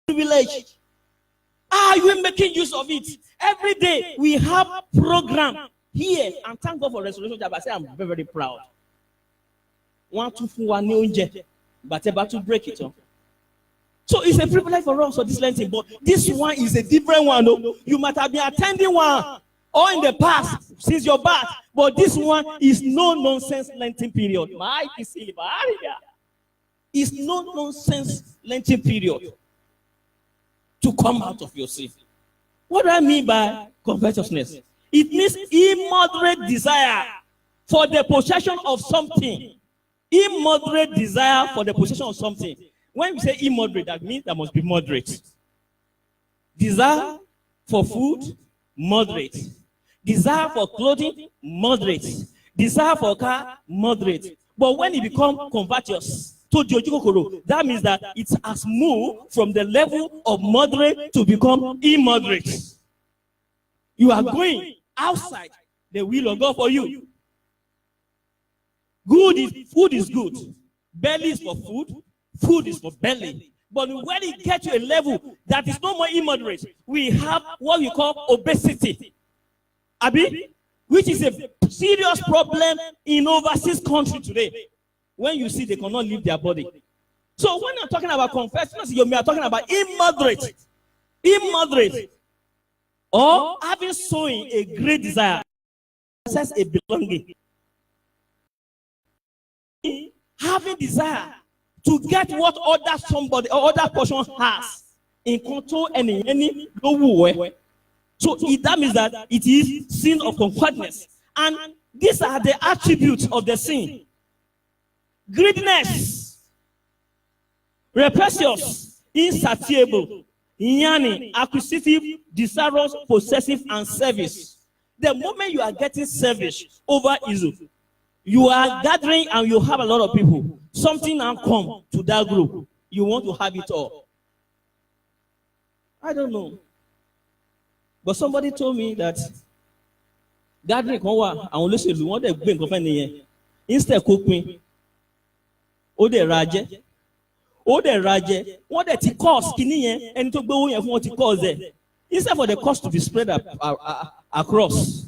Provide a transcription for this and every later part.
privilege. Are you making use of it? Every day we have program here, and thank God for Restoration Job. I say I'm very, very proud. Want to for one new but about to break it up. So it's a privilege for us for this Lenten, but this one is a different one. No? You might have been attending one or in the past since your birth, but this one is no nonsense Lenten period. It's no nonsense Lenten period to come out of your sin. What do I mean by covetousness? It means immoderate desire for the possession of something. Immoderate desire for the possession of something. When we say immoderate, that means there must be moderate. Desire for food, moderate. Desire for clothing, moderate. Desire for car, moderate. But when it becomes covetous, that means that it has moved from the level of moderate to become immoderate. You are going outside the will of God for you. Food is good. Belly is for food. Food is for belly. But when it gets to a level that is no more immoderate, we have what we call obesity. Which is a serious problem in overseas country today. When you see they cannot leave their body. So when I'm talking about covetousness, you are talking about immoderate. Immoderate. Or having sowing a great desire. Possess a belonging. Having desire to get what other somebody or other person has in control any low way. So that means that it is sin of covetousness. And these are the attributes of the sin. Greediness, rapacious, insatiable, yearning, acquisitive, desirous, possessive, and service. The moment you are getting service over evil, you are gathering and you have a lot of people. Something now come to that group. You want to have it all. I don't know. But somebody told me that gathering and only you want to bring company instead of cooking. What the Raje, what the cost kini and to go in what it cause there. Instead for the cost to be spread across.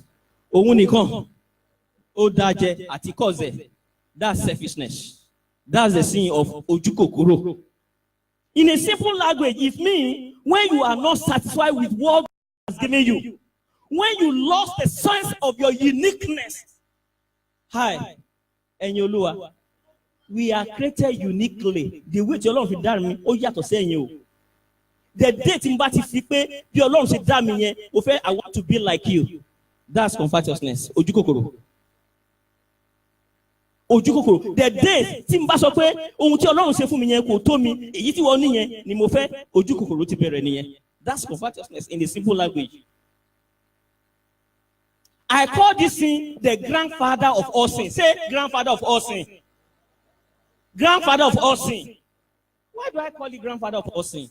Omunikon, Odaje, Atikoze. That's selfishness. That's the sin of Ojukokuro. In a simple language, it means when you are not satisfied with what God has given you, when you lost the sense of your uniqueness. Hi, and Yolua. We are created uniquely. The way your Lord done me, oh yeah, to say you. The date in Batifipe, your Lord said, "Damn me, I want to be like you." That's covetousness. Ojukokoro. Ojukokoro. The day Timba so pe, ohun tí Ọlọ́run ṣe fún mi yẹn kò tó mi, èyí tí wọ́n ní yẹn ni mo fẹ́. Ojukokoro ti bẹ̀rẹ̀ nìyẹn. That's covetousness in a simple language. I call this sin the grandfather of all sin. Say grandfather of all sin. Grandfather of all sin. Why do I call it grandfather of all sin?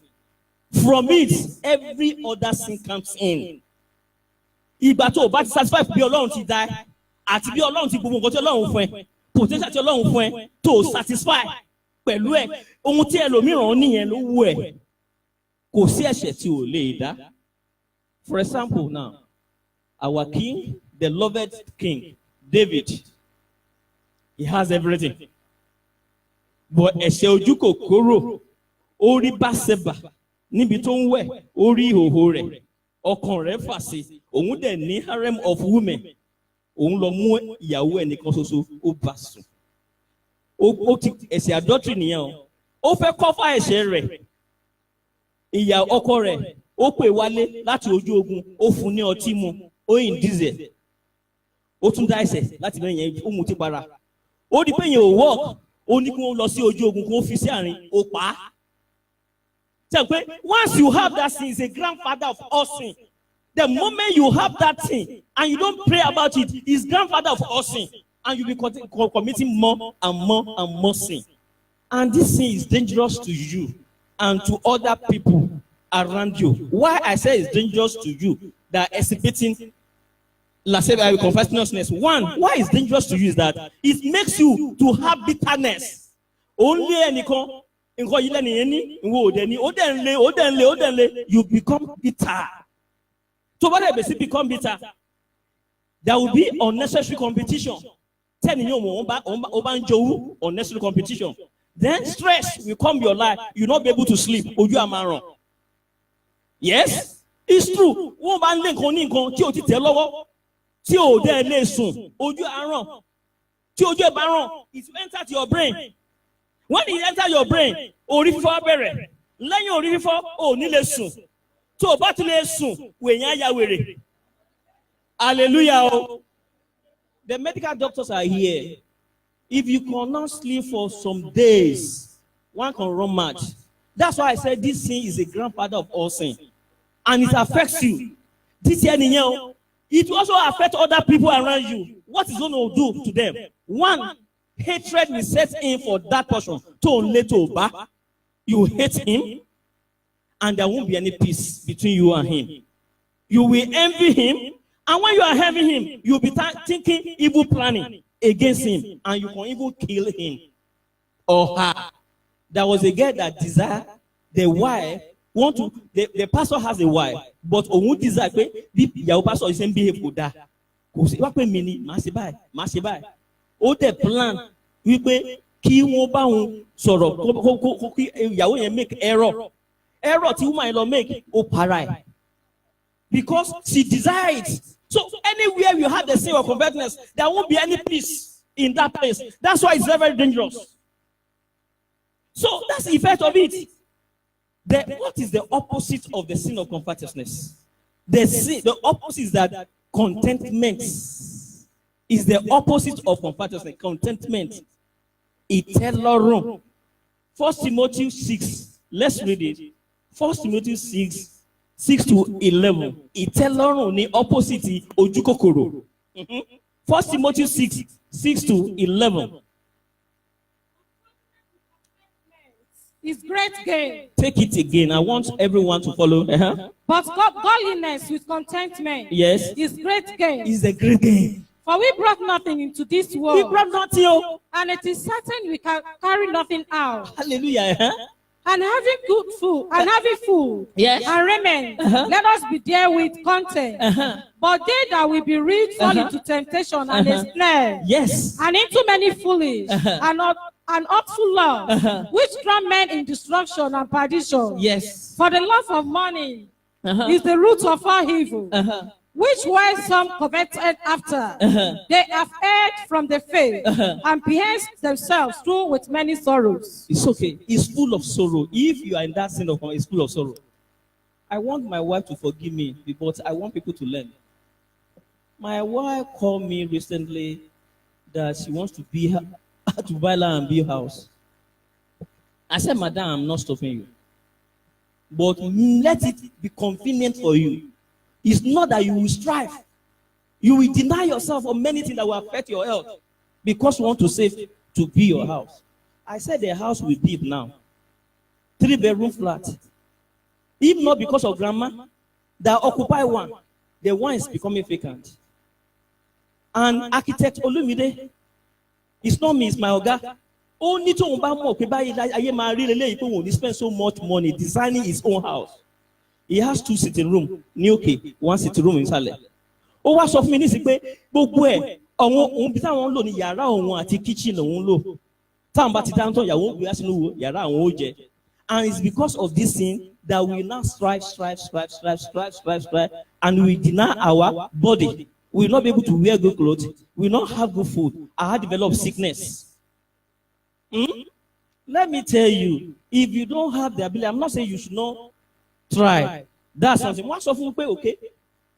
From it, every other sin comes in. Ìgbà tó o bá ti satisfy bí Ọlọ́run ti dá àti bí Ọlọ́run ti gbogbo nǹkan tí Ọlọ́run fún ẹ, potential tí Ọlọ́run fún ẹ, tó o satisfy pẹ̀lú ẹ, ohun tí ẹlòmíràn níyẹn ló wù ẹ, kò sí ẹ̀ṣẹ̀ tí o lè dá. For example now, our king, the loved king, David, he has everything. But ẹ̀ṣẹ̀ ojú kòkòrò orí Báṣẹ́bà níbi tó ń wẹ̀ orí ìhòhò rẹ̀ ọkàn rẹ̀ fà sí òun dẹ̀ ní harem of women òun lọ mú ìyàwó ẹ̀ nìkan ṣoṣo ó bá sùn ó ti ẹ̀ṣẹ̀ adultery nìyẹn o ó fẹ́ kọ́fà ẹ̀ṣẹ̀ rẹ̀ ìyá ọkọ rẹ̀ ó pè wálé láti ojú ogun ó fún ní ọtí mu ó yìn dízẹ̀ ó tún dá ẹ̀ṣẹ̀ láti bẹ́ẹ̀ yẹn ó mutí para ó di pé yẹn ò work. Ó ní kí wọ́n lọ sí ojú ogun kó fi sí àárín ó pa á. Once you have that sin, is a grandfather of all sin. The moment you have that sin and you don't pray about it, is grandfather of all sin, and you'll be committing more and more and more sin. And this sin is dangerous to you and to other people around you. Why I say it's dangerous to you that are exhibiting covetousness. One, why it's dangerous to you is that it makes you to have bitterness. Only anyone nǹkan yìí lẹ́nu yẹn ní ìwọ òde ní ó dẹ̀ ń le you become bitter. tó bá dẹ̀ bẹ̀ sí become bitter there will be unnecessary competition. tẹ́ni yóò mọ̀ ó bá ń jowú unnecessary competition. Then stress will come your life. You not be able to sleep. Ojú àmàràn. Yes, it's true. Wọ́n bá ń lé nǹkan ní nǹkan tí o ti tẹ̀ lọ́wọ́. Tí o dẹ̀ lè sùn. Ojú àràn. Tí ojú ẹ̀ bá ràn, it will enter to your brain. When it enter your brain, orí fífọ́ bẹ̀rẹ̀. Lẹ́yìn orí fífọ́, o ní lè sùn. Tó o bá ti lè sùn, wèèyàn á ya wèrè. Hallelujah o. The medical doctors are here. If you cannot sleep for some days, one can run mad. That's why I said this sin is a grandfather of all sin. And it affects you. This year, it will also affect other people around you. What is going to do to them? One, hatred will set in for that person. You hate him, and there won't be any peace between you and him. You will envy him, and when you are envying him, you'll be thinking evil planning against him, and you can even kill him or her. There was a girl that desired the wife the pastor has a wife, but òun desire pé bí ìyàwó pastor ṣe ń behave kò dáa. Kò sí wá pé mi ni màá ṣe báyìí. Ó dẹ̀ plan wípé kí wọ́n bá òun sọ̀rọ̀ kí ìyàwó yẹn make error tí woman yẹn lọ make ó para ẹ̀. Because she desired. So anywhere you have the sin of covetousness, there won't be any peace in that place. That's why it's very, very dangerous. So that's the effect of it. What is the opposite of the sin of covetousness? The opposite is that contentment is the opposite of covetousness. Contentment. Itelorum. 1 Timothy 6. Let's read it. 1 Timothy 6. 6 to 11. Ìtẹ́lọ́rùn ni opposite ojú kòkòrò. 1 Timothy 6, 6 to 11. Is great gain. Take it again. I want everyone to follow. But godliness with contentment. Yes. Is great gain. Is a great gain. For we brought nothing into this world. We brought nothing. And it is certain we can carry nothing out. Hallelujah. And having good food, and having food, yes, and raiment, let us be there with content. But they that will be rich fall into temptation and a snare. Yes. And into many foolish and artful love, which drown men in destruction and perdition. Yes. For the love of money is the root of all evil. Which while some coveted after, they have erred from the faith and pierced themselves through with many sorrows. It's okay. It's full of sorrow. If you are in that sin of it's full of sorrow. I want my wife to forgive me, but I want people to learn. My wife called me recently that she wants to buy land and build house. I said, Madam, I'm not stopping you. But let it be convenient for you. It's not that you will strive. You will deny yourself of many things that will affect your health because you want to save to be your house. I said the house we build now, 3-bedroom flat. If not because of grandma, that occupy one, the one is becoming vacant. And architect Olumide, it's not me, it's my oga. Only to spend so much money designing his own house. He has 2 sitting rooms, one sitting room in Saleh. Ó wá sọ fún mi nísìsiyìí pé gbogbo ẹ̀ òun bí táwọn ń lò ní yàrá òun àti kitchen òun lò. Táwọn bá ti dáhùn tán ìyàwó gbé sínú yàrá àwọn ó jẹ. And it's because of this thing that we now strive, and we deny our body. We will not be able to wear good clothes. We will not have good food. I have developed sickness. Let me tell you, if you don't have the ability, I'm not saying you should not try. That's something. What's often okay?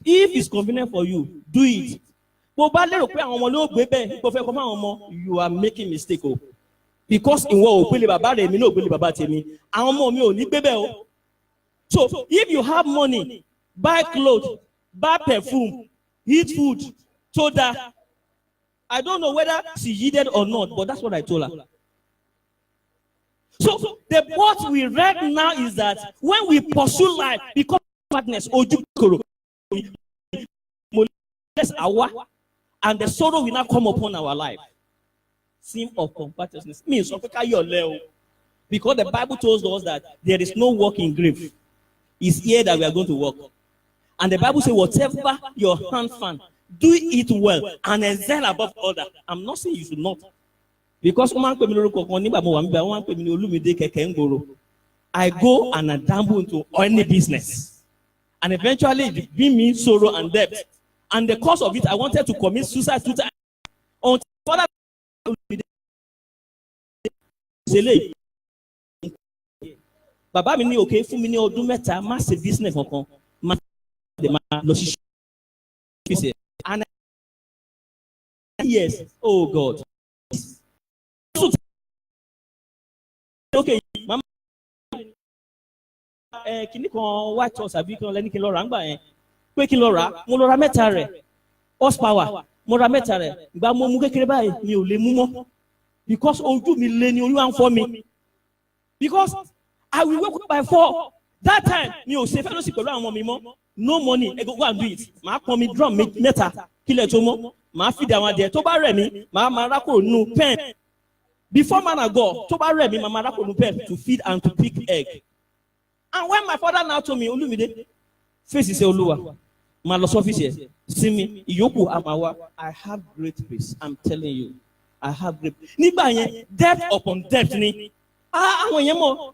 If it's convenient for you, do it. You are making mistake. Because in what so if you have money, buy clothes, buy perfume, eat food, so that I don't know whether she yielded or not, but that's what I told her. So what we read now is that when we pursue life because of partners, and the sorrow will not come upon our life. Sin of covetousness means Because the Bible tells us that there is no work in grave. It's here that we are going to work. And the Bible says, whatever your hand find, do it well and excel above other. I'm not saying you should not. Because I go and I dabble into any business. And eventually it bring me sorrow and debt. And the cause of it, I wanted to commit suicide 2 times. Until Father Baba mi ní okay fún mi ní ọdún mẹ́ta má ṣe business kankan má de má lọ sí ṣe and yes oh God okay mama kìíní kan white house àbí kan lẹ́ni kí n lọ rà ńgbà yẹn pé kí n lọ rà mo lọ ra mẹ́ta rẹ̀ horsepower mo ra mẹ́ta rẹ̀ ìgbà mo mú kékeré báyìí mi ò lè mú mọ́ because ojú mi lé ní orí wa ń fọ́ mi because I will wake up by 4 that time mi ò ṣe fellowship pẹ̀lú àwọn ọmọ mi mọ́ no money I go and do it màá pọn mi drum mẹ́ta kílẹ̀ tó mọ́ màá fìdí àwọn adìẹ tó bá rẹ̀ mí màá máa rákòrò nínú pen before man I go tó bá rẹ̀ mí màá máa rákòrò nínú pen to feed and to pick egg and when my father now told me Olúmídé face iṣẹ́ Olúwa màá lọ sọ́fíìsì ẹ̀ sí mi ìyókù àmàwá I have great peace I'm telling you I have great nígbà yẹn debt upon debt ni. Àwọn yẹn mọ̀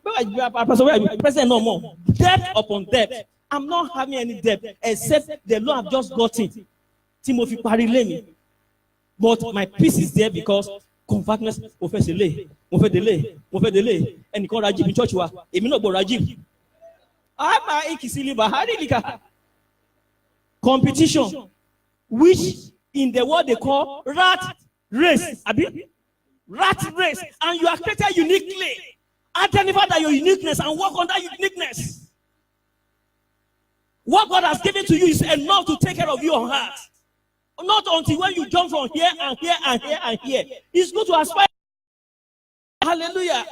president náà mọ̀ debt upon debt I'm not having any debt except the law I've just gotten tí mo fi parí lé mi but my peace is there because comfortness mo fẹ́ ṣe lé mo fẹ́ délé ẹnìkan ra jíìpù church wa èmi náà gbọ́ ra jíìpù àmà ìkìsílíbà àrílìkà competition which in the world they call rat race abi. Rat race, and you are created uniquely. Identify that your uniqueness and work on that uniqueness. What God has given to you is enough to take care of your heart. Not until when you jump from here and here and here and here. It's good to aspire. Hallelujah.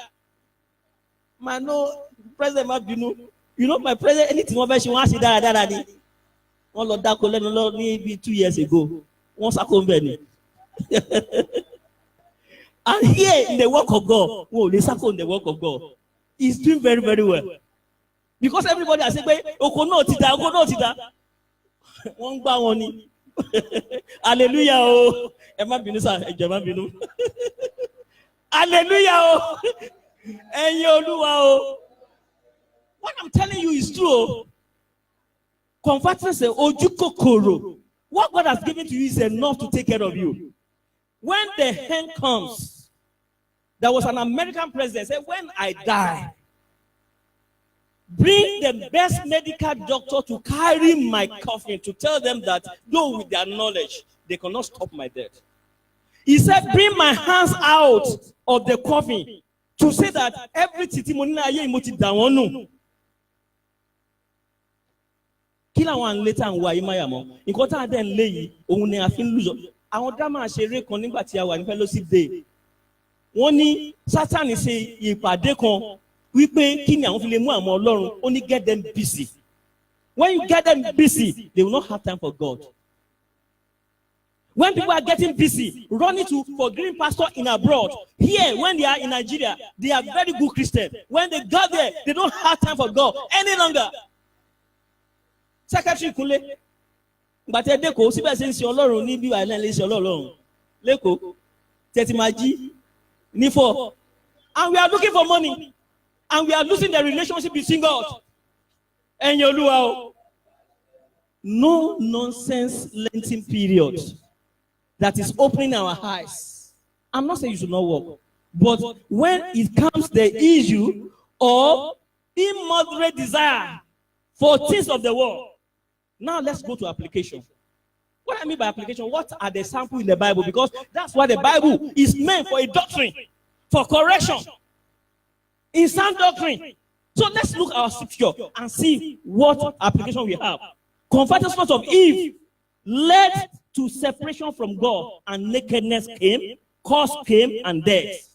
Man, no, President Mabinu, you know my president, anything over she wants to die. One Lord Dako maybe 2 years ago. Once I come back. And here in the work of God, they circle in the work of God. He's doing very, very well. Because everybody has said, Oko no tida. One gba one ni. Hallelujah oh. Ema binu sa, ejema binu. Hallelujah oh. Ẹ̀yin Olúwa oh. What I'm telling you is true. Comfortness ojú kòkòrò. What God has given to you is enough to take care of you. When the end comes, there was an American president said, when I die, bring the best medical doctor to carry my coffin to tell them that though with their knowledge, they cannot stop my death. He said, bring my hands out of the coffin to say that every testimony aye imoti dawonu. Kila wan later and wa imaya mo. Nǹkan tá den lé yìí, ohun ni a fi lose. Àwọn drama ṣeré kan nígbà tí a wà ní fellowship day wọ́n ní Sátánì ṣe ìpàdé kan wípé kí ni àwọn fi lè mú àwọn Ọlọ́run ó ní get them busy. When you get them busy they will not have time for God. When people are getting busy running for green pasture in abroad, here when they are in Nigeria they are very good Christians. When they got there they don't have time for God any longer. Secretary Kunle gbàtẹ́ dẹ́kọ̀ọ́ síbẹ̀ ṣe ń ṣe Ọlọ́run ní bí wàá náà lè ṣe Ọlọ́run lẹ́kọ̀ọ́ tẹ́tí máa jí ní 4 and we are looking for money and we are losing the relationship between God. Ẹ̀yin Olúwa o. No nonsense Lenten period that is opening our eyes. I'm not saying you should not work, but when it comes the issue of immoderate desire for things of the world. Now let's go to application. What I mean by application, what are the samples in the Bible? Because that's what the Bible is meant for, a doctrine, for correction, in sound doctrine. So let's look at our scripture and see what application we have. Converted sons of Eve led to separation from God, and nakedness came, curse came, and death.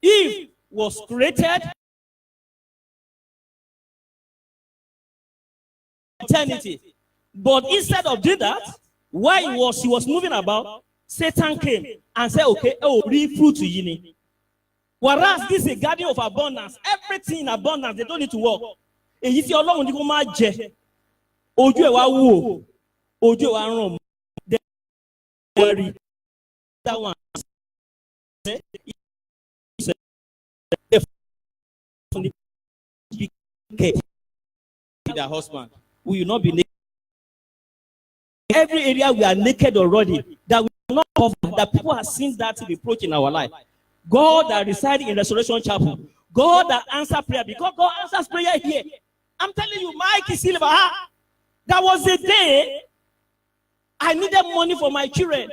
Eve was created eternity. But instead of doing that, while he was moving about, Satan came and said, okay, read fruit to you. Whereas this is a garden of abundance. Everything in abundance, they don't need to work. Èyí tí Ọlọ́run ní kó máa jẹ, ojú ẹ̀ wá wò, ojú ẹ̀ wá ràn mọ́. That one. Their husband, we will not be naked. Every area we are naked already, that we will not cover, that people have seen that reproach in our life. God that resides in Restoration Chapel, God that answers prayer, because God answers prayer here. I'm telling you, Mike Silva, that was a day I needed money for my children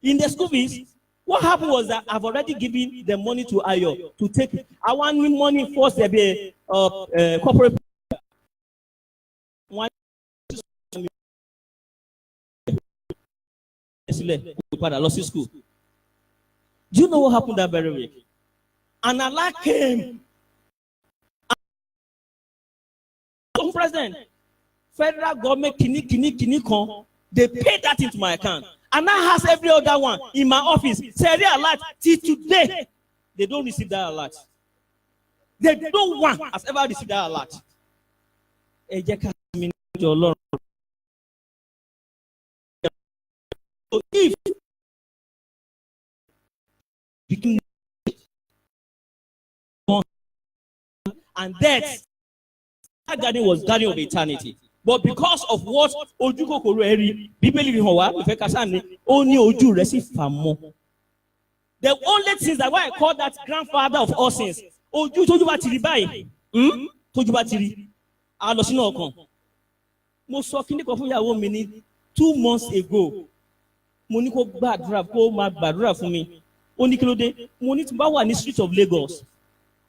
in the school fees. What happened was that I've already given the money to Ayo to take it. I want money first to be corporate. One school. Do you know what happened that very week? And Allah came. President, federal government, they paid that into my account. And I has every other one in my office. Say they alert till today. They don't receive that alert. They don't want has ever received that alert. So if and death, that garden was garden of eternity. But because of what Ojuko Korueri, Bíbélì fi hàn wá, ìfẹ́ kásánì, ó ní ojú rẹ̀ sì fà mọ́. The only thing that why I call that grandfather of all sins, ojú tójú bá ti rí báyìí, tójú bá ti rí, a lọ sínú ọkàn. Mo sọ kíní kan fún ìyàwó mi ní 2 months ago. Mo ní kó gbàdúrà kó máa gbàdúrà fún mi. Ó ní kí ló dé? Mo ní tí n bá wà ní street of Lagos.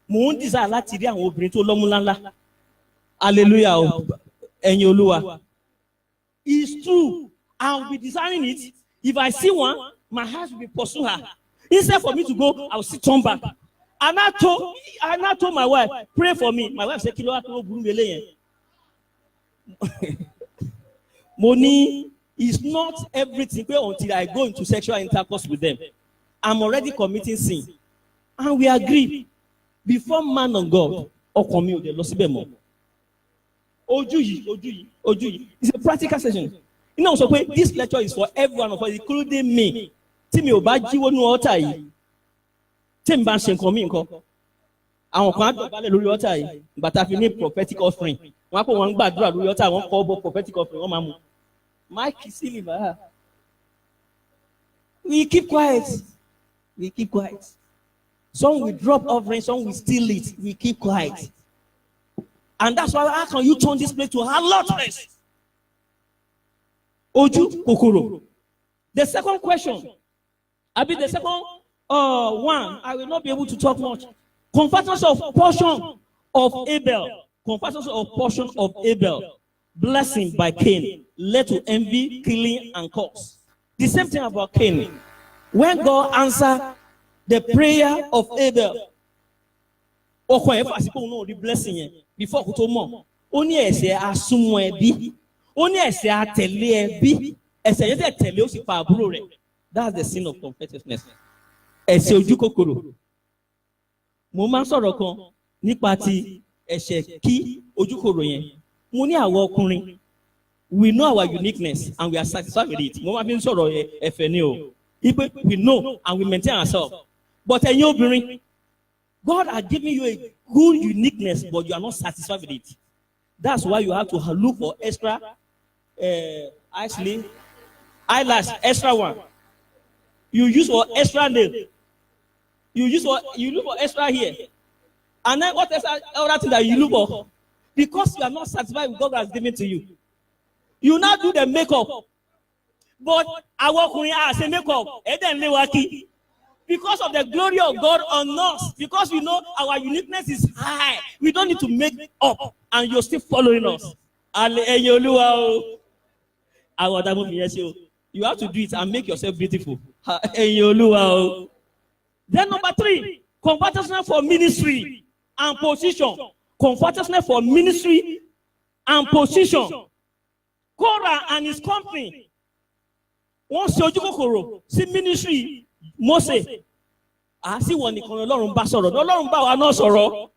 Mo ń desire láti rí àwọn obìnrin tó lọ́mú ńláńlá. Hallelujah. Ẹ̀yin Olúwa. It's true. I'll be desiring it. If I see one, my heart will be pursue her. Instead for me to go, I'll sit turn back. And I told my wife, pray for me. My wife said, Kilo Akilo Burumele. Money is not everything until I go into sexual intercourse with them. I'm already committing sin. And we agree. Before man of God, Okomi de Losibemo. Ojuyi. It's a practical session. You know, so this lecture is for everyone of us, including me. Timi Obaji wonu altar yi. Tim ban se nkan mi nkan. Àwọn kan adobale lórí altar yi. But I need prophetic offering. Wọ́n ko wọ́n gbàdúrà lórí altar, wọ́n ko bo prophetic offering, wọ́n máa mú. Mike Silva. We keep quiet. Some will drop offering, some will steal it. We keep quiet. And that's why how can you turn this place to a lot place? Oju kokoro. The second question, the second one, I will not be able to talk much. Confessions of portion of Abel. Blessing by Cain led to envy, killing, and curse. The same thing about Cain. When God answered the prayer of Abel, the blessing before Kutomo, only ẹ̀ṣẹ̀ asúnmọ́ ẹbí, only ẹ̀ṣẹ̀ àtẹ̀lé ẹbí, ẹ̀ṣẹ̀ yẹn tẹ̀lé ó sì pa àbúrò rẹ̀. That's the sin of covetousness. Ẹ̀ṣẹ̀ ojú kòkòrò. Mo máa ń sọ̀rọ̀ kan nípa ti ẹ̀ṣẹ̀ kí ojú kòkòrò yẹn. Mo ní àwọn ọkùnrin. We know our uniqueness and we are satisfied with it. Mo máa fi ń sọ̀rọ̀ ẹ̀fẹ̀ ni o. We know and we maintain ourselves. But ẹ̀yin obìnrin, God has given you a good uniqueness, but you are not satisfied with it. That's why you have to look for extra eyelash, extra one. You use for extra nail. You look for extra here. And then what extra other thing that you look for? Because you are not satisfied with God has given to you. You now do the makeup. But I walk when I say makeup, and then they work. Because of the glory of God on us, because we know our uniqueness is high, we don't need to make up, and you're still following us. You have to do it and make yourself beautiful. Then number 3, covetousness for ministry and position. Covetousness for ministry and position. Korah and his company. Once you go see ministry, Moses. sí wọn nìkan Ọlọ́run bá sọ̀rọ̀ Ọlọ́run bá wa náà sọ̀rọ̀.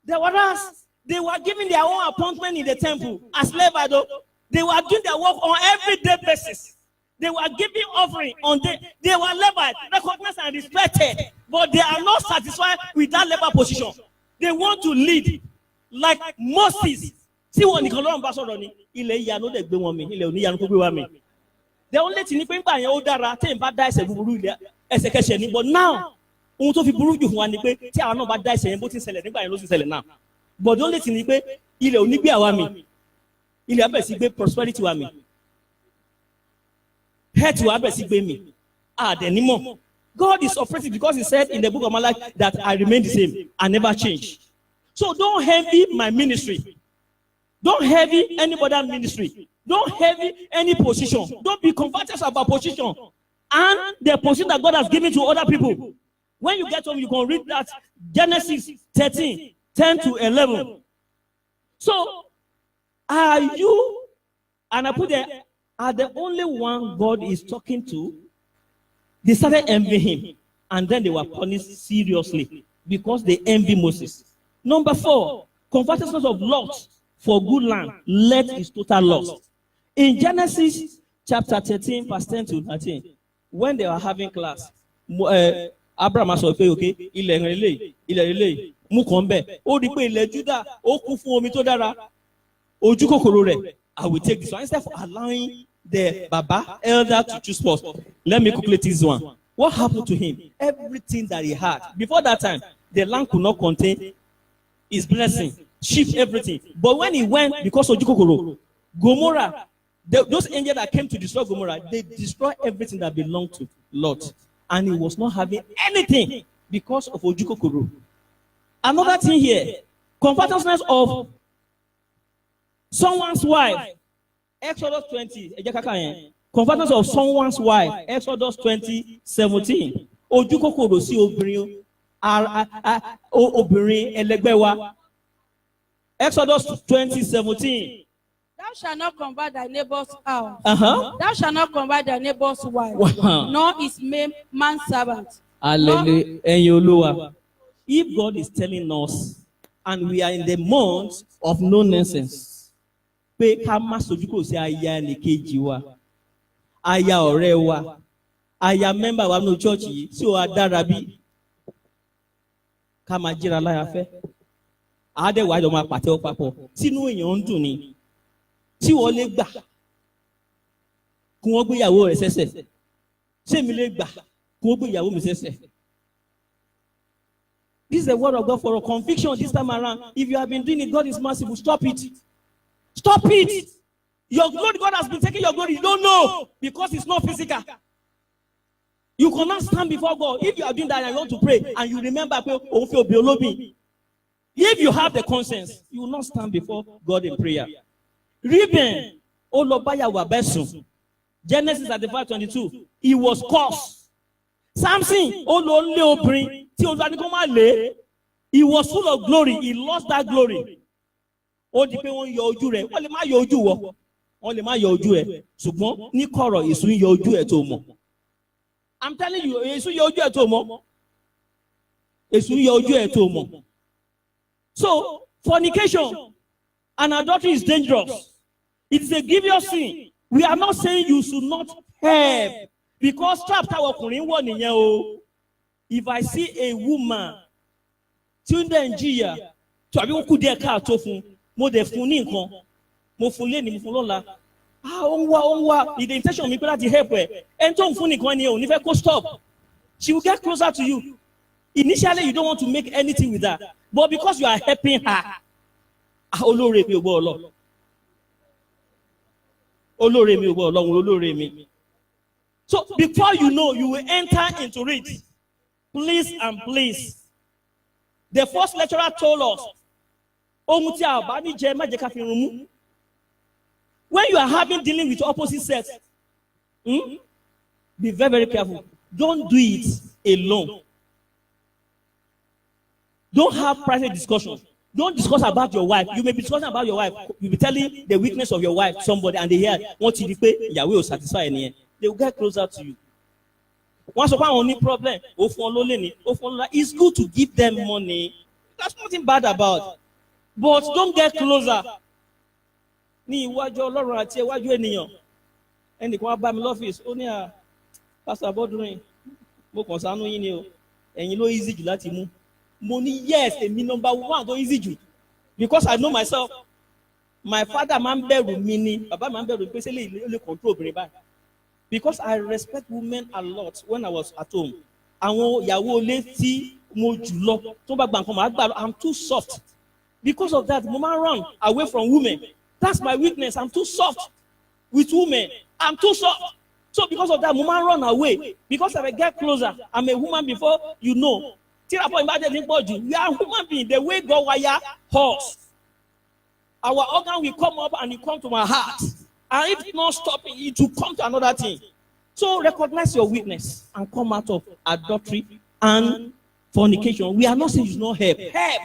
There were others. They were giving their own appointment in the temple as labor though. They were doing their work on everyday basis. They were giving offering on they were labored, recognized and respected, but they are not satisfied with that labor position. They want to lead like Moses. See what Nicolon Bassoroni, ilẹ̀ ìyanu lè gbé wọn mì, ilẹ̀ oníyanu kó gbé wa mì. The only thing nípa ìgbà yẹn ó dára tí n bá dá ẹsẹ̀ búburú ilẹ̀ ẹsẹ̀kẹsẹ̀ ni, but now ohun tó fi burú jù fún wa ni pé tí àwọn náà bá dá ẹsẹ̀ yẹn bó ti ń ṣẹlẹ̀ nígbà yẹn ló ti ń ṣẹlẹ̀ náà. But the only thing ni pé ilẹ̀ onígbé àwa mì, ilẹ̀ abẹ́ sí gbé prosperity wa mì. Head wa abẹ́ sí gbé mì. Àdẹ̀nímọ̀. God is operating because he said in the book of Malachi that I remain the same, I never change. So don't envy my ministry. Don't envy anybody's ministry. Don't envy any position. Don't be covetous about position and the position that God has given to other people. When you get home, you can read that Genesis 13, 10 to 11. So, are you, and I put there, are the only one God is talking to? They started envying him, and then they were punished seriously because they envy Moses. Number 4, covetousness of Lot for good land led his total loss. In Genesis chapter 13, verse 10 to 13, when they were having class, Abraham sọ pé okay, ilẹ̀ ilẹ̀ mú kàn bẹ́ẹ̀, ó rí pé ilẹ̀ Judah ó kún fún omi tó dára, ojú kòkòrò rẹ̀, I will take this one. Instead of allowing the Baba elder to choose first, let me quickly take this one. What happened to him? Everything that he had. Before that time, the land could not contain his blessing, sheep, everything. But when he went, because of Jukokoro, Gomorrah, those angels that came to destroy Gomorrah, they destroyed everything that belonged to Lot. And he was not having anything because of Ojukokoro. Another thing here, covetousness of someone's wife. Exodus 20, covetousness of someone's wife. Exodus 20:17. Ojukokoro sí obìnrin ẹlẹgbẹ́ wa. Exodus 20:17. Thou shalt not convert thy neighbor's house. Thou shalt not convert thy neighbor's wife, nor his manservant. Hallelujah. If God is telling us, and we are in the month of no nonsense, pé ká má sojú kò sí aya ẹnìkejì wa, aya ọ̀rẹ́ wa, aya member wa nínú church yìí, tí ó wá dára bí ká máa jíra láya fẹ́. Àádẹ́wà àjọ máa pàtẹ́wọ́ papọ̀, sínú èèyàn ń dùn ni. Tí wọ́n lè gbà kí wọ́n gbé ìyàwó rẹ̀ sẹ́sẹ̀, ṣé mi lè gbà kí wọ́n gbé ìyàwó mi sẹ́sẹ̀. This is the word of God for a conviction this time around. If you have been doing it, God is merciful. Stop it. Stop it. Your glory, God has been taking your glory. You don't know because it's not physical. You cannot stand before God. If you are doing that and you want to pray and you remember, if you have the conscience, you will not stand before God in prayer. Reuben, Olobaya Wabesu, Genesis 35:22, he was cursed. Samson, Olole Obrin, he was full of glory, he lost that glory. Ó di pé wọ́n yọ ojú rẹ̀, wọ́n lè má yọ ojú wọ, wọ́n lè má yọ ojú ẹ̀, ṣùgbọ́n ní kọ̀rọ̀ Èṣù ń yọ ojú ẹ̀ tó mọ̀. I'm telling you, Èṣù yọ ojú ẹ̀ tó mọ̀. Èṣù yọ ojú ẹ̀ tó mọ̀. So, fornication and adultery is dangerous. It's a grievous sin. We are not saying you should not help because chapter ọkùnrin wọ̀ nìyẹn o. If I see a woman tí ó ń dẹ̀ ń jìyà tàbí ó kú díẹ̀ káàtó fún, mo dẹ̀ fún ní nǹkan, mo fún léni, mo fún lọ́la. Ó ń wá, the intention mi pé láti help ẹ̀. Ẹni tó ń fún nìkan ni ò ní fẹ́ kó stop. She will get closer to you. Initially, you don't want to make anything with her, but because you are helping her, olóore mi ò gbọ́ ọlọ́. Olóore mi ò gbọ́ ọlọ́run, olóore mi. So before you know, you will enter into it. Please and please. The first lecturer told us, ohun tí a bá ní jẹ má jẹ́ ká fi run mú. When you are dealing with opposite sex, be very, very careful. Don't do it alone. Don't have private discussions. Don't discuss about your wife. You may be discussing about your wife. You'll be telling the weakness of your wife somebody, and they hear, want you to pay, Yahweh will satisfy any. They will get closer to you. Once upon only problem, it's good to give them money. That's nothing bad about. But don't get closer. Ní iwájú Ọlọ́run àti iwájú ènìyàn. Ẹnìkan bá mi lọ́fíìsì, ó ní Pastor Bodrin, mo kàn ṣàánú yín ni o. Ẹ̀yin ló easy jù láti mú. Mo ní yes, èmi number one tó easy jù. Because I know myself. My father máa ń bẹ̀rù mi ni, bàbá máa ń bẹ̀rù pé ṣé lè control obìnrin báyìí. Because I respect women a lot when I was at home. Àwọn ìyàwó ilé tí mo jù lọ tó bá gba nǹkan màá gbà, I'm too soft. Because of that, mo máa ń run away from women. That's my weakness. I'm too soft with women. I'm too soft. So because of that, mo máa ń run away. Because if I get closer, I'm a woman before you know. We are human beings. The way God wire us, our organ will come up and it come to my heart. And if not stopping, it will come to another thing. So recognize your weakness and come out of adultery and fornication. We are not saying you should not help. Help.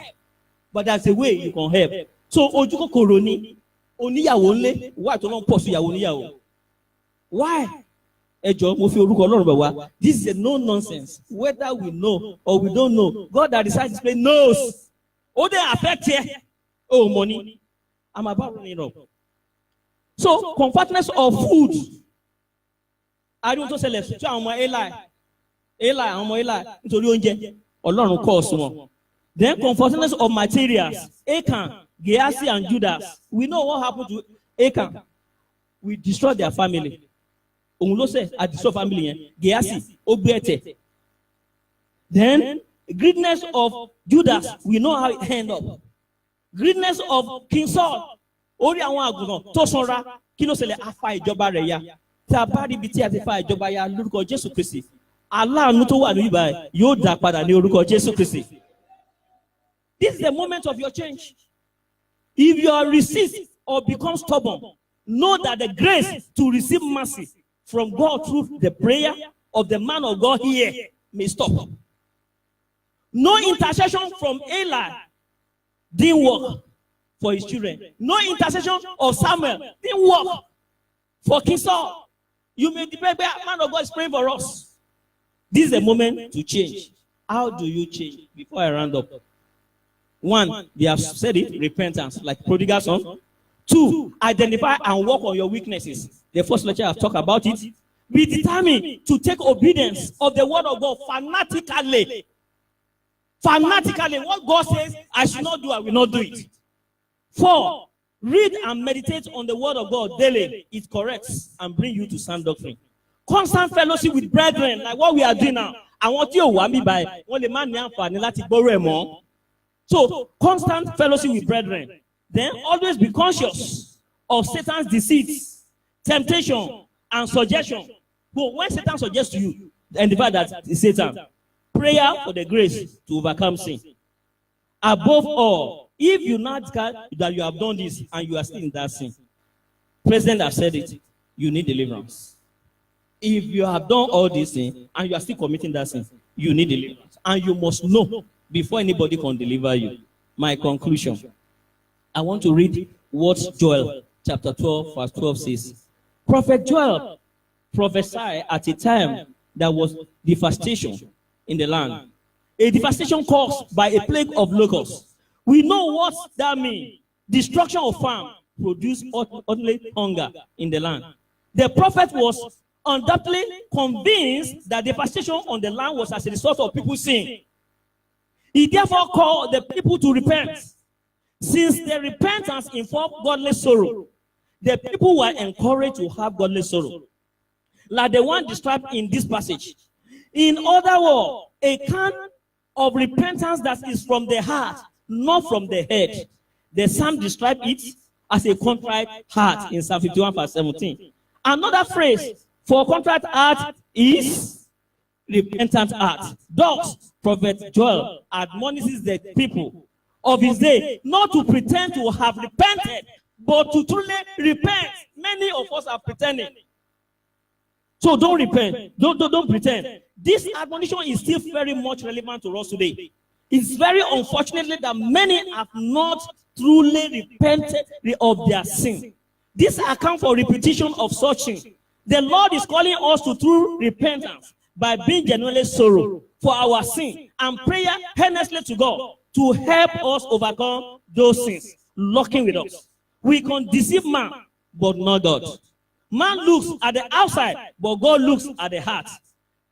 But there's a way you can help. So ojuko koroni, oníyàwó nle, why to not pursue ìyàwó oníyàwó? Why? Ẹjọ́ mo fi orúkọ Ọlọ́run bẹ̀ wá. This is a no nonsense. Whether we know or we don't know, God that decides to play knows. Oh, they affect here. Oh, money. I'm about running up. So, comfortness of food. I don't say less. So, I'm Eli, nítorí oúnjẹ. Ọlọ́run kọ́ ọ̀sùn wọn. Then, comfortness of materials. Achan, Gehazi, and Judas. We know what happened to Achan. We destroyed their family. Òun ló ṣe àdìsọ́ family yẹn. Gehazi, ó gbé ẹ̀tẹ̀. Then, greediness of Judas. We know how it end up. Greediness of King Saul. Orí àwọn àgùntàn tó sanra kí ló ṣẹlẹ̀ afa ìjọba rẹ̀ ya. Tí a bá rí ibi tí a ti fa ìjọba ya lórúkọ Jésù Kristi. Aláàánú tó wà ní ibà yóò dá padà ní orúkọ Jésù Kristi. This is the moment of your change. If you are resist or become stubborn, know that the grace to receive mercy from God through the prayer of the man of God here may stop. No intercession from Eli didn't work for his children. No intercession of Samuel didn't work for King Saul. You may debate, man of God is praying for us. This is a moment to change. How do you change? Before I round up. One, they have said it, repentance, like prodigal son. Two, identify and work on your weaknesses. The first lecture I've talked about it. Be determined to take obedience of the word of God fanatically. Fanatically, what God says I should not do, I will not do it. 4, read and meditate on the word of God daily. It corrects and brings you to sound doctrine. Constant fellowship with brethren, like what we are doing now. I want you to by only man more. So, constant fellowship with brethren. Then always be conscious of Satan's deceits, temptation, and suggestion. But when Satan suggests to you, identify that it's Satan. Prayer for the grace to overcome sin. Above all, if you not God that you have done this and you are still in that sin, President has said it, you need deliverance. If you have done all these things and you are still committing that sin, you need deliverance. And you must know before anybody can deliver you. My conclusion. I want to read what Joel chapter 12 verse 12 says. Prophet Joel prophesied at a time that was devastation in the land. A devastation caused by a plague of locusts. We know what that means. Destruction of farm produced only hunger in the land. The prophet was undoubtedly convinced that devastation on the land was as a result of people's sin. He therefore called the people to repent. Since the repentance involved godly sorrow, the people were encouraged to have godly sorrow, like the one described in this passage. In other words, a kind of repentance that is from the heart, not from the head. The psalm described it as a contrite heart in Psalm 51 verse 17. Another phrase for contrite heart is repentant heart. Thus, Prophet Joel admonishes the people of his day not to pretend to have repented, but to truly repent. Many of us are pretending. So don't repent. Don't pretend. This admonition is still very much relevant to us today. It's very unfortunate that many have not truly repented of their sin. This accounts for repetition of such sin. The Lord is calling us to true repentance by being genuinely sorrow for our sin and prayer earnestly to God to help us overcome those sins lurking with us. We can deceive man, but not God. Man looks at the outside, but God looks at the heart.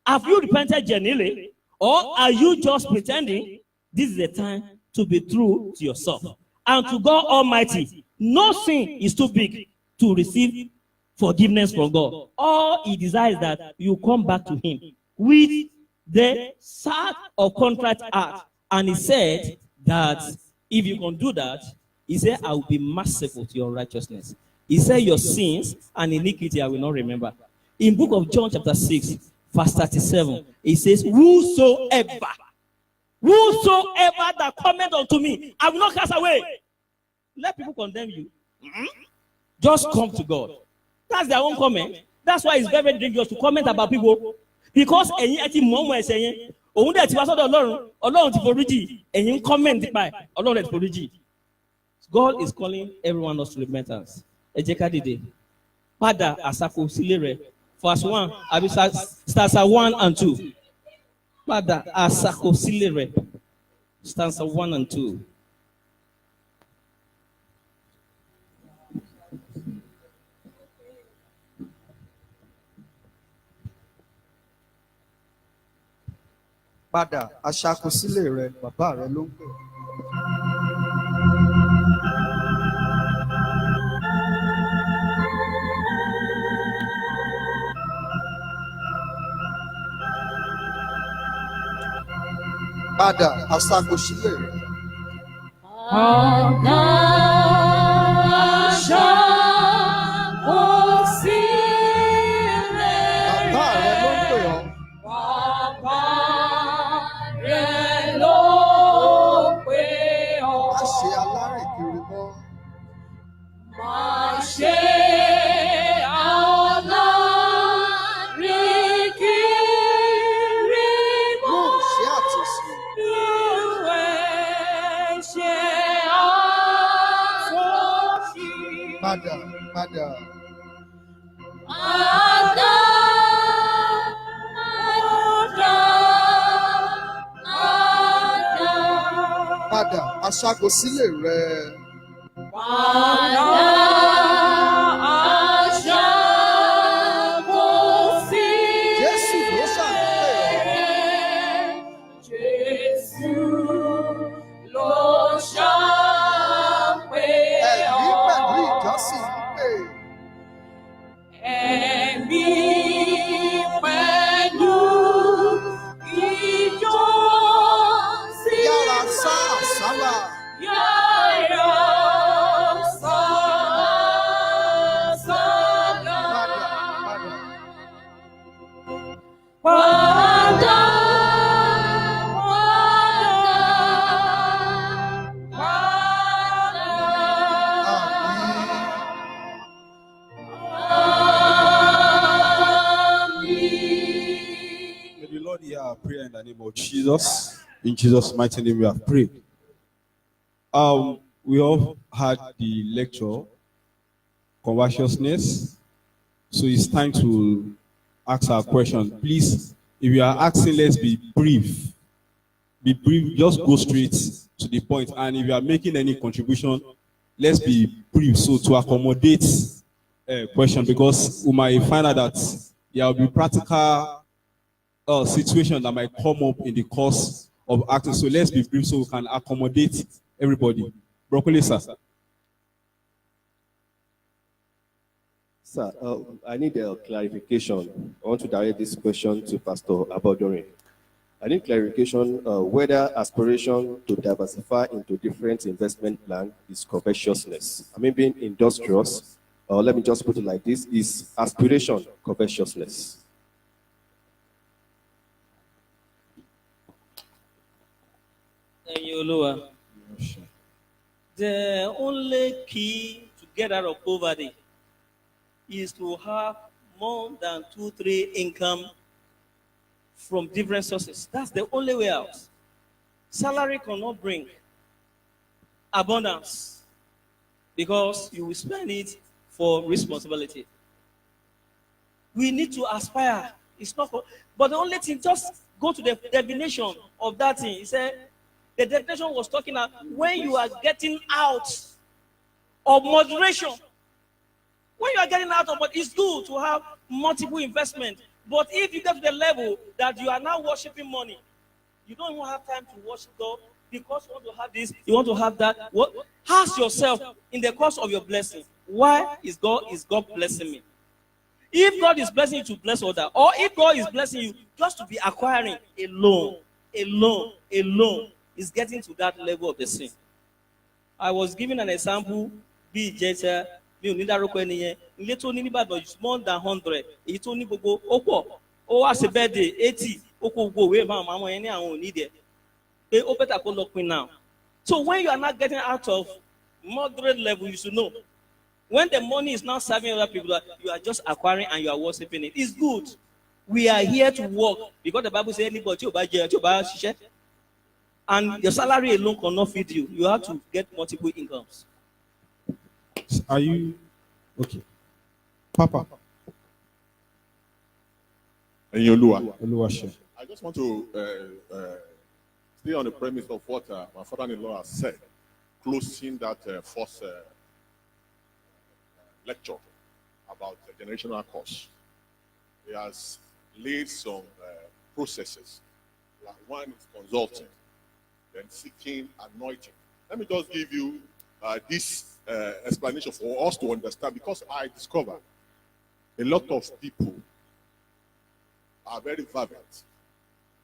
Have you repented genuinely, or are you just pretending? This is the time to be true to yourself and to God Almighty. No sin is too big to receive forgiveness from God. All He desires that you come back to Him with the sad or contrite heart. And He said that if you can do that, He said, I will be merciful to your righteousness. He said, your sins and iniquity I will not remember. In book of John chapter 6, verse 37, it says, whosoever that cometh unto me, I will not cast away. Let people condemn you. Just come to God. That's their own comment. That's why it's very, very dangerous to comment about people. Because ẹ̀yin ti mọ̀ ọmọ ẹ̀ṣẹ̀ yẹn, òun dẹ̀ ti wá sọ́dọ̀ Ọlọ́run, Ọlọ́run ti foríjì, ẹ̀yin comment nípa ẹ̀, Ọlọ́run dẹ̀ ti foríjì. God is calling everyone else to repentance. Ẹ jẹ́ ká dìde. Padà àsàkò sílé rẹ̀. Verse 1, àbí stanza 1 and 2. Padà àsàkò sílé rẹ̀. Stanza 1 and 2. Padà aṣàkọsílẹ̀ rẹ, bàbá rẹ ló ń pè. Padà aṣàkọsílẹ̀ rẹ. Padà aṣàkọsílẹ̀ rẹ. Bàbá rẹ ló ń pè ọ́. Bàbá rẹ ló pè ọ́. Má ṣe alárìnkiri mọ́. Má ṣe alárìnkiri mọ́. Yóò ṣe àtúnṣe. Ìwé ṣe àtúnṣe. Padà, padà. Padà, padà, Padà aṣàkọsílẹ̀ rẹ. padà, aṣàkọsílẹ̀ Jésù ló ṣàpè ọ́. rẹ. Jésù ló ṣàpè Ẹ̀mí ọ́. pẹ̀lú ìjọsìn ń pè. Ẹ̀mí pẹ̀lú ìjọsìn Yára sá àsálà. yára sá àsálà. Padà, padà. Padà, Àmín. May the Lord hear our prayer in the name of Jesus. In Jesus' mighty name we have prayed. We all had the lecture, covetousness. So it's time to ask our question. Please, if you are asking, let's be brief. Be brief, just go straight to the point. And if you are making any contribution, let's be brief. So to accommodate a question, because we might find out that there will be practical situation that might come up in the course of acting. So let's be brief so we can accommodate everybody. Broccoli, sir. Sir, I need a clarification. I want to direct this question to Pastor Abodorin. I need clarification whether aspiration to diversify into different investment plans is covetousness. I mean, being industrious, let me just put it like this, is aspiration covetousness? Ẹ̀yin Olúwa. The only key to get out of poverty is to have more than 2-3 income from different sources. That's the only way out. Salary cannot bring abundance because you will spend it for responsibility. We need to aspire It's not. But the only thing, just go to the definition of that thing. He said the definition was talking about when you are getting out of moderation. When you are getting out of, but it's good to have multiple investment. But if you get to the level that you are now worshiping money, you don't even have time to worship God because you want to have this, you want to have that. What? Ask yourself in the course of your blessing, why is God blessing me? If God is blessing you to bless others, or if God is blessing you just to be acquiring alone, is getting to that level of the sin. I was giving an example. Be Jeta, be Unidaroko any little Nibado is more than 100. It's only go Oko. Oh, as a birthday, 80. Oko go away, Mamma, any I won't need it. They open a call now. So when you are not getting out of moderate level, you should know. When the money is not serving other people, you are just acquiring and you are worshiping it. It's good. We are here to work because the Bible says anybody and your salary alone cannot feed you. You have to get multiple incomes. Are you okay? Papa. And Yolua. Oluwase. I just want to stay on the premise of what my father-in-law has said, closing that first lecture about the generational curse. He has laid some processes. Like one is consulting, then seeking anointing. Let me just give you this explanation for us to understand, because I discovered a lot of people are very fervent.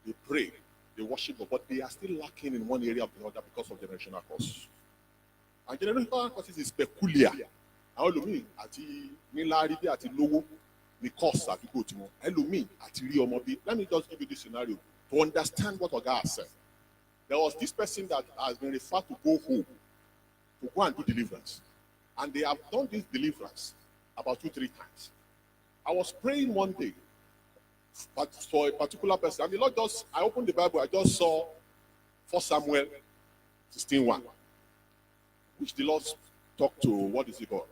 They pray, they worship God, but they are still lacking in one area of the other because of generational curse. And generational curse is peculiar. Àwọn ẹlòmíì àti níláárí bí àti lówó ní course àdúgbò tí wọn. Ẹlòmíì àti rí ọmọ bí. Let me just give you this scenario to understand what Oga has said. There was this person that has been referred to go home to go and do deliverance. And they have done this deliverance about 2-3 times. I was praying one day for a particular person. And the Lord I opened the Bible, I just saw 1 Samuel 16:1, which the Lord talked to, what is it called?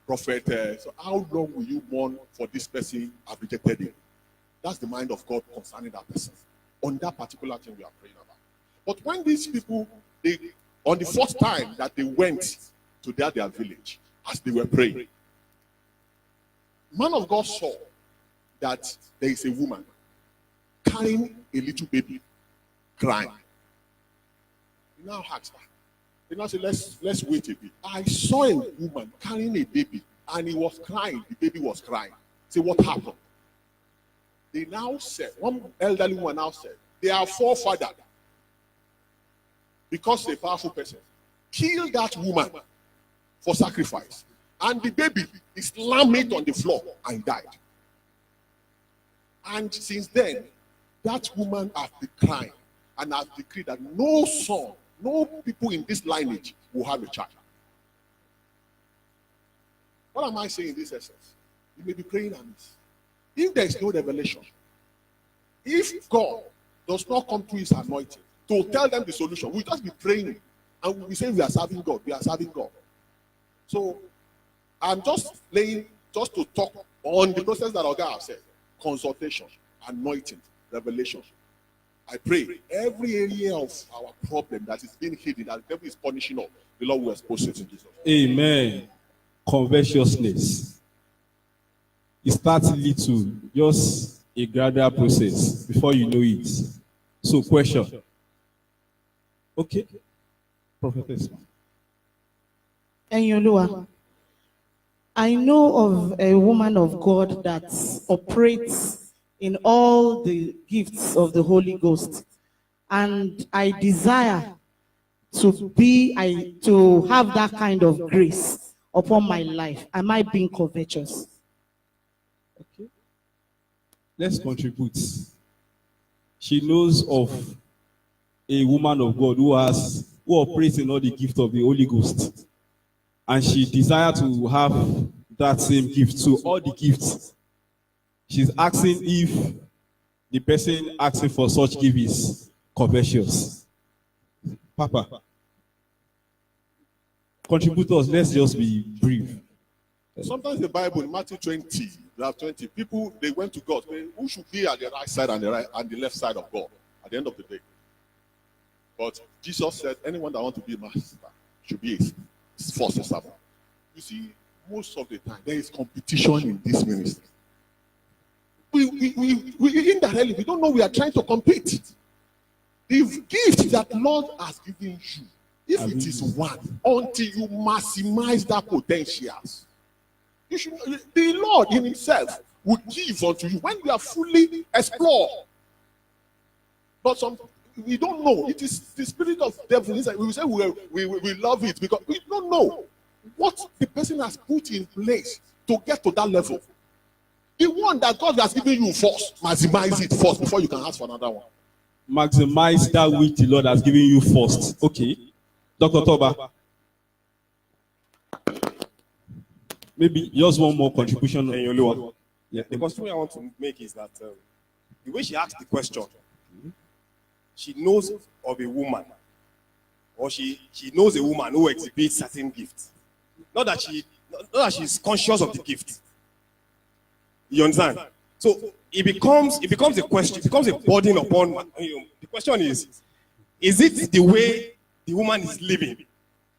Prophet. So how long will you mourn for this person have rejected him? That's the mind of God concerning that person. On that particular thing we are praying about. But when these people, on the first time that they went to their village, as they were praying, man of God saw that there is a woman carrying a little baby, crying. He now asked her. He now said, let's wait a bit. I saw a woman carrying a baby, and he was crying. The baby was crying. Say, what happened? They now said, one elderly woman now said, their forefather, because a powerful person, killed that woman for sacrifice. And the baby is slammed on the floor and died. And since then, that woman has been crying and has decreed that no son, no people in this lineage will have a child. What am I saying in this essence? You may be praying on this. If there is no revelation, if God does not come to his anointing to tell them the solution, we'll just be praying and we'll be saying we are serving God, we are serving God. So I'm just to talk on the process that Oga has said. Consultation, anointing, revelation. I pray every area of our problem that is being hidden, that the devil is punishing us, the Lord will expose it in Jesus. Amen. Covetousness. It starts little, just a gradual process before you know it. So, question. Okay. Prophetess. Enyolua, I know of a woman of God that operates in all the gifts of the Holy Ghost, and I desire to have that kind of grace upon my life. Am I being covetous? Okay. Let's contribute. She knows of a woman of God who operates in all the gifts of the Holy Ghost, and she desires to have that same gift. So all the gifts, she's asking if the person asking for such gift is covetous. Papa, contributors, let's just be brief. Sometimes the Bible, in Matthew 20, You have 20 people. They went to God. Who should be at the right side and the left side of God at the end of the day? But Jesus said, anyone that wants to be a master should be his first servant. You see, most of the time there is competition in this ministry. We indirectly, we don't know we are trying to compete. The gift that Lord has given you, if it is one, until you maximize that potentials, you should, the Lord in himself will give unto you when you are fully explored. But we don't know. It is the spirit of devil inside. We will say we love it because we don't know what the person has put in place to get to that level. The one that God has given you first, maximize it first before you can ask for another one. Maximize that which the Lord has given you first. Okay. Dr. Toba. Maybe just one more contribution. Yeah, the contribution I want to make is that the way she asked the question, she knows of a woman, or she knows a woman who exhibits certain gifts. Not that she's conscious of the gift. You understand? So it becomes a question, it becomes a burden upon the question is it the way the woman is living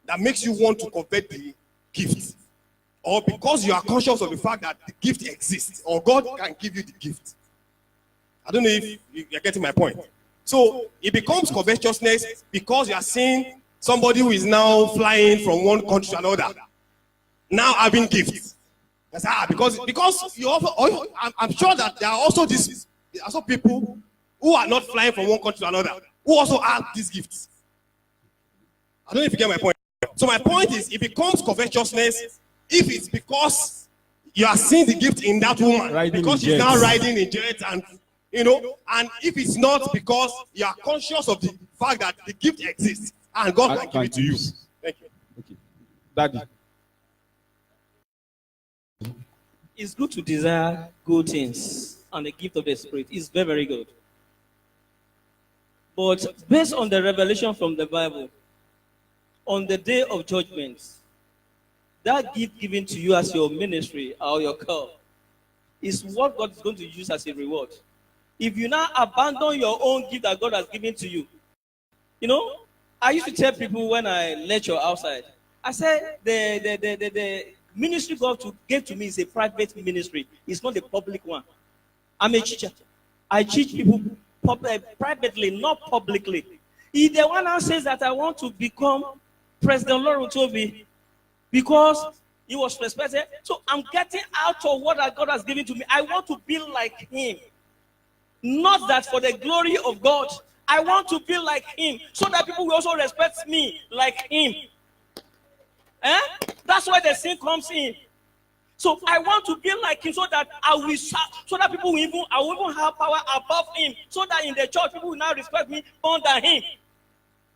that makes you want to convert the gift? Or because you are conscious of the fact that the gift exists, or God can give you the gift? I don't know if you're getting my point. So it becomes covetousness because you are seeing somebody who is now flying from one country to another, now having gifts. That's because you also, I'm sure that there are also people who are not flying from one country to another who also have these gifts. I don't know if you get my point. So my point is, it becomes covetousness if it's because you are seeing the gift in that woman, because she's now riding in jets, and and if it's not because you are conscious of the fact that the gift exists and God can give it to you. Thank you. Okay. Daddy. It's good to desire good things, and the gift of the Spirit is very, very good. But based on the revelation from the Bible, on the day of judgment, that gift given to you as your ministry or your call is what God is going to use as a reward. If you now abandon your own gift that God has given to you, I used to tell people when I lecture outside, I said the ministry God gave to me is a private ministry. It's not a public one. I'm a teacher. I teach people privately, not publicly. If the one now says that I want to become President Lauren Toby because he was respected, so I'm getting out of what God has given to me. I want to be like him. Not that for the glory of God. I want to be like him so that people will also respect me like him. That's why the sin comes in. So I want to be like him so that I will so that people will even have power above him, so that in the church people will now respect me more than him.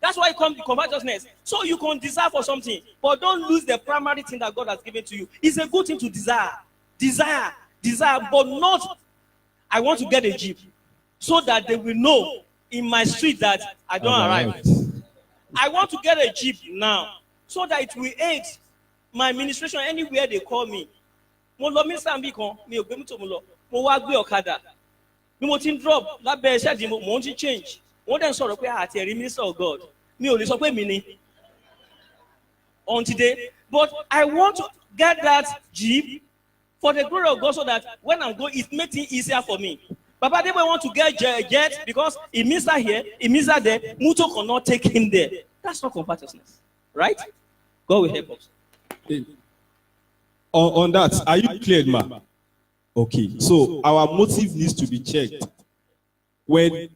That's why it comes to covetousness. So you can desire for something, but don't lose the primary thing that God has given to you. It's a good thing to desire, but not I want to get a Jeep so that they will know in my street that I don't arrive. I want to get a Jeep now so that it will aid my administration anywhere they call me. Mo lọ minister mi kan, mi ò gbé mọ́tò mo lọ. Mo wá gbé ọ̀kadà. Bí mo ti ń drop lábẹ́ iṣẹ́ di mo ń ti change. Wọ́n dẹ̀ ń sọ̀rọ̀ pé àti ẹ̀rí minister of God. Mi ò lè sọ pé mi ni. On today, but I want to get that Jeep for the glory of God so that when I'm going, it makes it easier for me. Papa Debo want to get jet because he minister here, he minister there. Muto cannot take him there. That's not covetousness, right? God will help us. On that, are you cleared, ma? Okay, so our motive needs to be checked when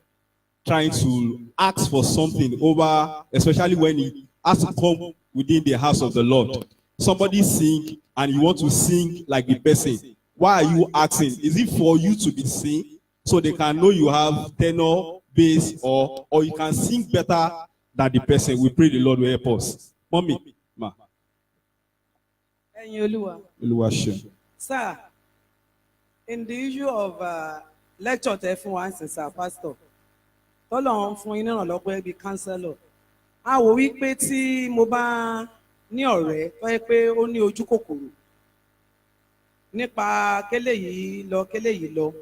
trying to ask for something over, especially when it has to come within the house of the Lord. Somebody sing and you want to sing like the person. Why are you asking? Is it for you to be sing so they can know you have tenor, bass, or you can sing better than the person? We pray the Lord will help us. Mommy, ma. Sir, in the issue of lecture F1, sir, pastor, Ọlọ́run fún yín náà lọ́pọ̀ ẹbí counselor. A wò wípé tí mo bá ní ọ̀rẹ́ tó yẹ pé ó ní ojú kòkòrò. nípa kélé yìí lọ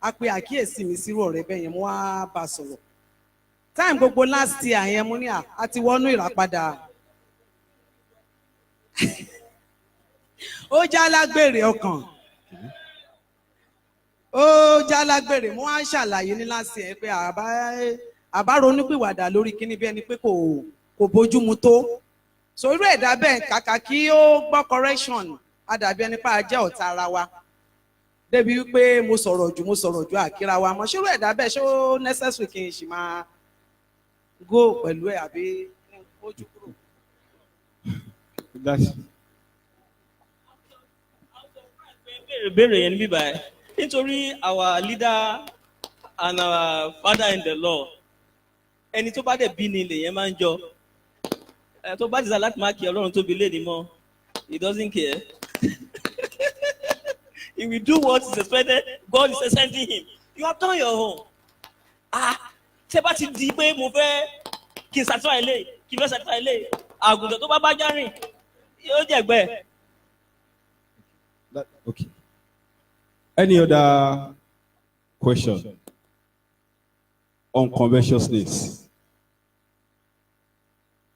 a pe àkíyèsí mi sírò ọ̀rẹ́ bẹ́ẹ̀ yẹn mo wá bá a sọ̀rọ̀ time gbogbo last year yẹn mo ní a ti wọnú ìràpadà ó já lágbèrè ọkàn ó já lágbèrè mo wá ń ṣàlàyé ní last year pé àbá ronúpìwàdà lórí kíní bí ẹni pé kò bójúmu tó so irú ẹ̀dá bẹ́ẹ̀ kàkà kí ó gbọ́ correction àdàbí ẹni pé a jẹ́ ọ̀tá ara wa débi wípé mo sọ̀rọ̀ jù àkíra wa mọ́ ṣírú ẹ̀dá bẹ́ẹ̀ ṣó necessary kí n ṣì máa go pẹ̀lú ẹ̀ àbí ojú kúrò. Béèrè yẹn níbí báyìí nítorí our leader and our father in the law ẹni tó bá dẹ̀ bí ni ilé yẹn máa ń jọ tó bá dìsa láti máa kí Ọlọ́run tóbi lé ní mọ́ he doesn't care he will do what is expected God is sending him you have done your own ṣé bá ti di pé mo fẹ́ kí n satisfy ilé kí n fẹ́ satisfy ilé àgùntàn tó bá járìn yóò jẹ̀gbẹ́. Okay. Any other question on covetousness?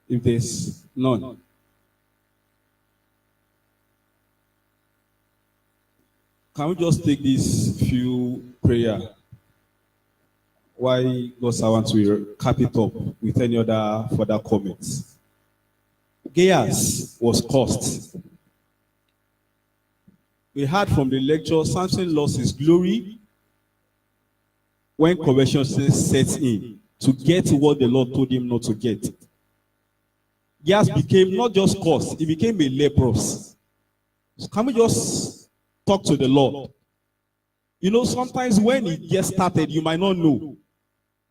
If there's none, can we just take this few prayer why God's servant will cap it up with any other further comments? Gaius was cursed. We heard from the lecture, Samson lost his glory when covetousness set in to get what the Lord told him not to get. Gaius became not just cursed, he became a leprous. So can we just talk to the Lord? You know, sometimes when it gets started, you might not know.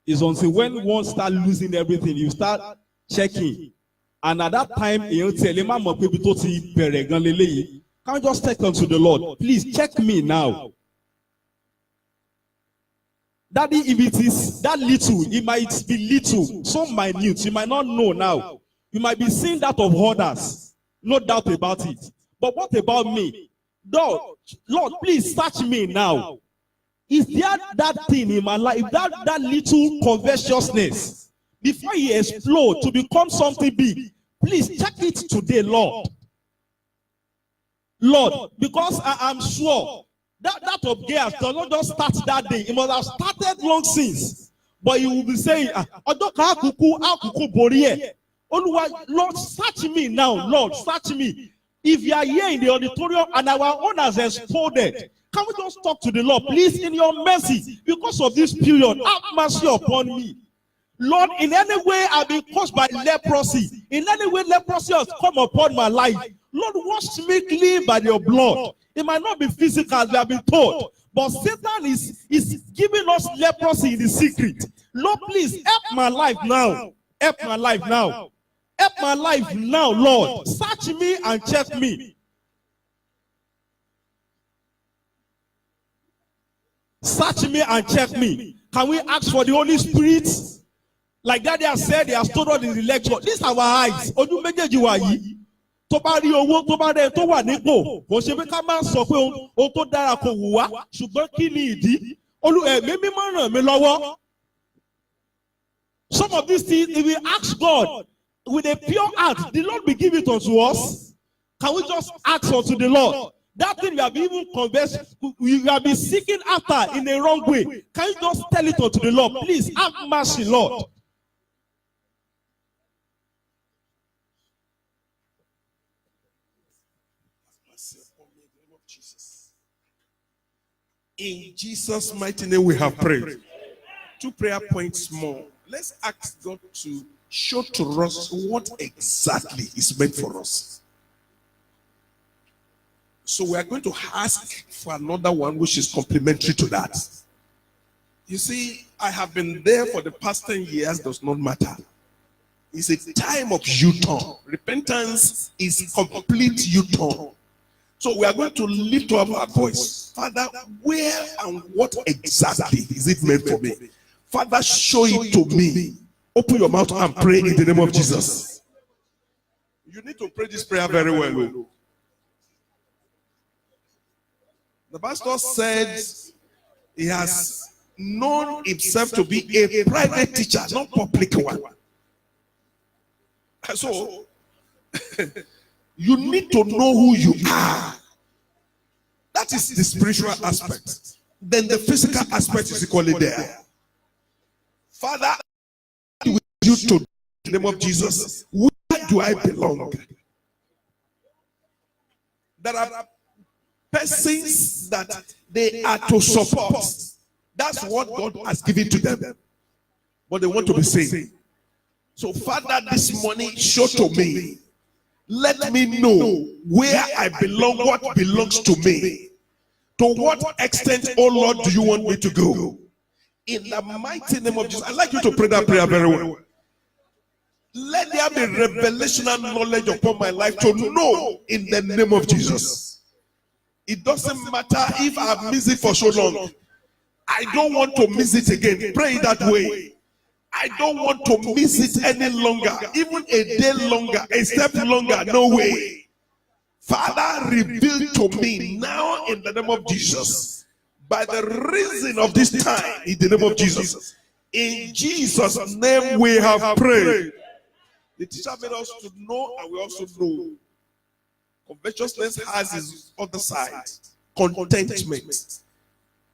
It's until when one start losing everything, you start checking. And at that time, can we just take unto the Lord? Please check me now. Daddy, if it is that little, it might be little, so minute, you might not know now. You might be seeing that of others, no doubt about it. But what about me? Lord, please search me now. Is there that thing in my life, that little covetousness, before he explodes to become something big? Please check it today, Lord. Lord, because I am sure that of Gaius does not just start that day. It must have started long since. But you will be saying, Lord, search me now. Lord, search me. If you are here in the auditorium and our own has exploded, can we just talk to the Lord? Please, in your mercy, because of this period, have mercy upon me. Lord, in any way I've been caused by leprosy. In any way leprosy has come upon my life. Lord, wash me clean by your blood. It might not be physical, as we have been told. But Satan is giving us leprosy in the secret. Lord, please help my life now. Help my life now. Help my life now, Lord. Search me and check me. Search me and check me. Can we ask for the Holy Spirit? Like that they have said, they have told us in the lecture. These are our eyes. Ojú méjèèjì wa yìí. Tó bá rí owó, tó bá rẹ̀ tó wà nípò. Kò ṣe pé ká máa sọ pé ohun tó dára kò wù wá. Ṣùgbọ́n kí ni ìdí? Ẹ̀mí mímọ́ ràn mí lọ́wọ́. Some of these things, if we ask God with a pure heart, the Lord will give it unto us. Can we just ask unto the Lord? That thing we have even conversed, we have been seeking after in a wrong way. Can you just tell it unto the Lord? Please have mercy, Lord. In Jesus' mighty name we have prayed. 2 prayer points more. Let's ask God to show to us what exactly is meant for us. So we are going to ask for another one which is complementary to that. You see, I have been there for the past 10 years, does not matter. It's a time of U-turn. Repentance is complete U-turn. So we are going to lift up our voice. Father, where and what exactly is it meant for me? Father, show it to me. Open your mouth and pray in the name of Jesus. You need to pray this prayer very well. The pastor said he has known himself to be a private teacher, not public one. So, you need to know who you are. That is the spiritual aspect. Then the physical aspect is equally there. Father, with you to the name of Jesus, where do I belong? There are persons that they are to support. That's what God has given to them. But they want to be saved. So, Father, this morning, show to me. Let me know where I belong, what belongs to me. To what extent, oh Lord, do you want me to go? In the mighty name of Jesus. I'd like you to pray that prayer very well. Let there be revelational knowledge upon my life to know in the name of Jesus. It doesn't matter if I've missed it for so long. I don't want to miss it again. Pray that way. I don't want to miss it any longer. Even a day longer, a step longer, no way. Father, reveal to me now in the name of Jesus. By the reason of this time, in the name of Jesus. In Jesus' name we have prayed. The teacher made us to know, and we also know. Covetousness has its other side. Contentment.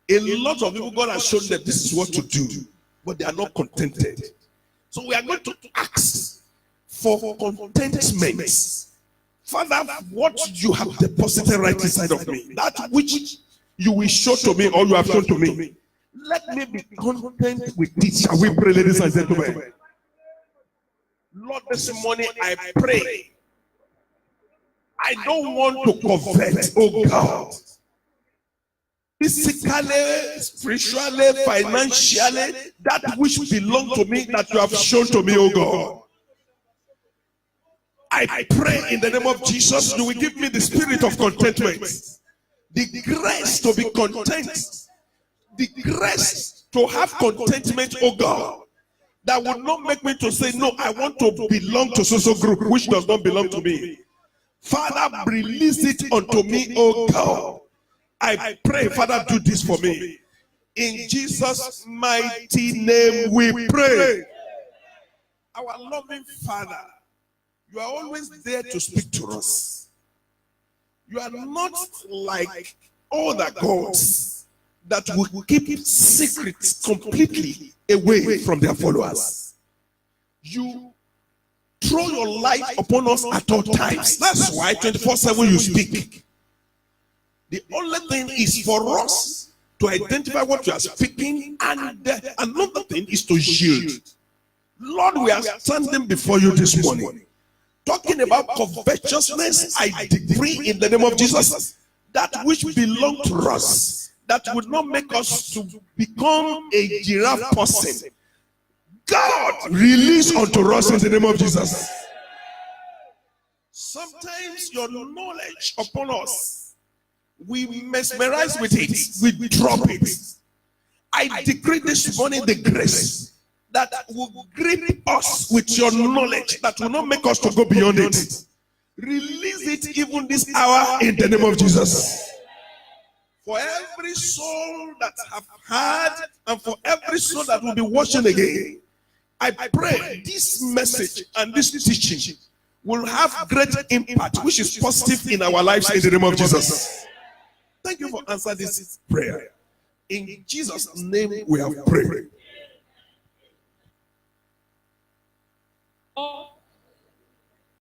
A lot of people, God has shown them this is what to do, but they are not contented. So we are going to ask for contentment. Father, what you have deposited right inside of me, that which you will show to me or you have shown to me, let me be content with it. Shall we pray, ladies and gentlemen? Lord, this morning I pray. I don't want to covet, oh God. Physically, spiritually, financially, that which belongs to me, that you have shown to me, oh God. I pray in the name of Jesus, you will give me the spirit of contentment, the grace to be content, the grace to have contentment, oh God, that would not make me to say, no, I want to belong to so group, which does not belong to me. Father, release it unto me, oh God. I pray, Father, do this for me. In Jesus' mighty name we pray. Our loving Father, you are always there to speak to us. You are not like other gods that will keep secrets completely away from their followers. You throw your light upon us at all times. That's why 24/7 you speak. The only thing is for us to identify what you are speaking, and another thing is to yield. Lord, we are standing before you this morning, talking about covetousness. I decree in the name of Jesus, that which belongs to us, that would not make us to become a giraffe person. God, release unto us in the name of Jesus. Sometimes your knowledge upon us, we mesmerize with it, we drop it. I decree this morning the grace that will grip us with your knowledge, that will not make us to go beyond it. Release it even this hour in the name of Jesus. For every soul that have heard, and for every soul that will be watching again, I pray this message and this teaching will have great impact, which is positive in our lives in the name of Jesus. Thank you for answering this prayer. In Jesus' name we have prayed.